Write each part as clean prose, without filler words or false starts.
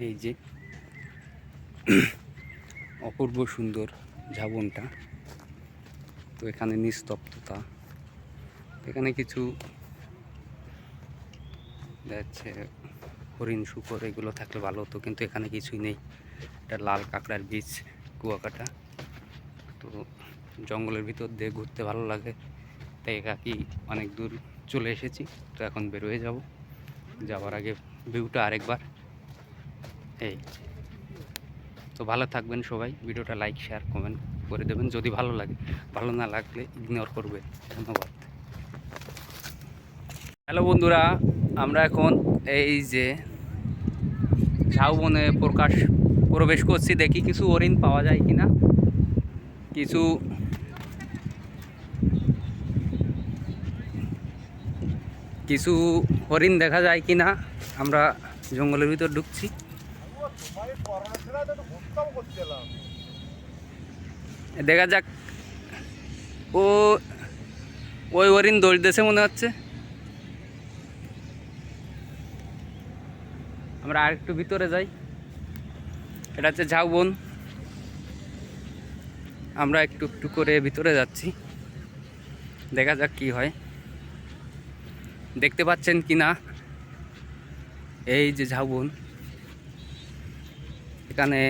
এই যে অপূর্ব সুন্দর ঝাবনটা। তো এখানে নিস্তব্ধতা, এখানে কিছু যাচ্ছে হরিণ শুকর এগুলো থাকলে ভালো হতো, কিন্তু এখানে কিছুই নেই। এটা লাল কাঁকড়ার বীজ, কুয়াকাটা। তো জঙ্গলের ভিতর দিয়ে ঘুরতে ভালো লাগে, তাই একাকি অনেক দূর চলে এসেছি। তো এখন বেরোয় যাব, যাওয়ার আগে ভিউটা আরেকবার। এই তো ভালো থাকবেন সবাই, ভিডিওটা লাইক শেয়ার কমেন্ট করে দেবেন যদি ভালো লাগে, ভালো না লাগলে ইগনোর করবেন। ধন্যবাদ। হ্যালো বন্ধুরা, আমরা এখন এই যে ঝাউবনে প্রবেশ করছি। দেখি কিছু হরিণ পাওয়া যায় কিনা, কিছু কিছু হরিণ দেখা যায় কিনা। আমরা জঙ্গলের ভিতর ঢুকছি, দেখা যাক। ও ওই হরিণ দৌড়তেছে মনে হচ্ছে। আমরা আর একটু ভিতরে যাই। এটা হচ্ছে ঝাউবন। আমরা একটু একটু করে ভিতরে যাচ্ছি, দেখা যাক কি হয়। দেখতে পাচ্ছেন কি না, এই যে ঝাউবন, এখানে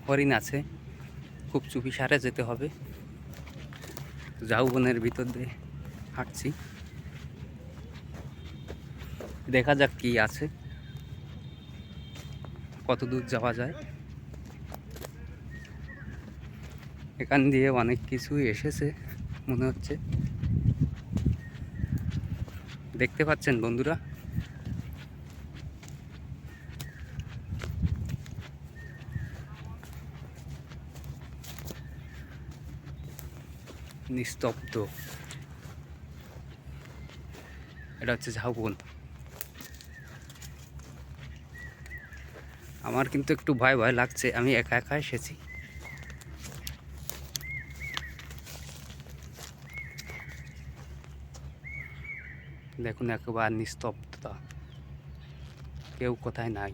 হরিণ আছে। খুব চুপি সারে যেতে হবে। ঝাউবনের ভিতর দিয়ে হাঁটছি, দেখা যাক কি আছে, কত দূর যাওয়া যায়। এখান দিয়ে অনেক কিছুই এসেছে মনে হচ্ছে, দেখতে পাচ্ছেন বন্ধুরা। নিস্তব্ধ, এটা হচ্ছে ঝাউবন। আমার কিন্তু একটু ভয় ভয় লাগছে, আমি একা একা এসেছি। দেখুন একেবারে নিস্তব্ধতা, কেউ কোথায় নাই।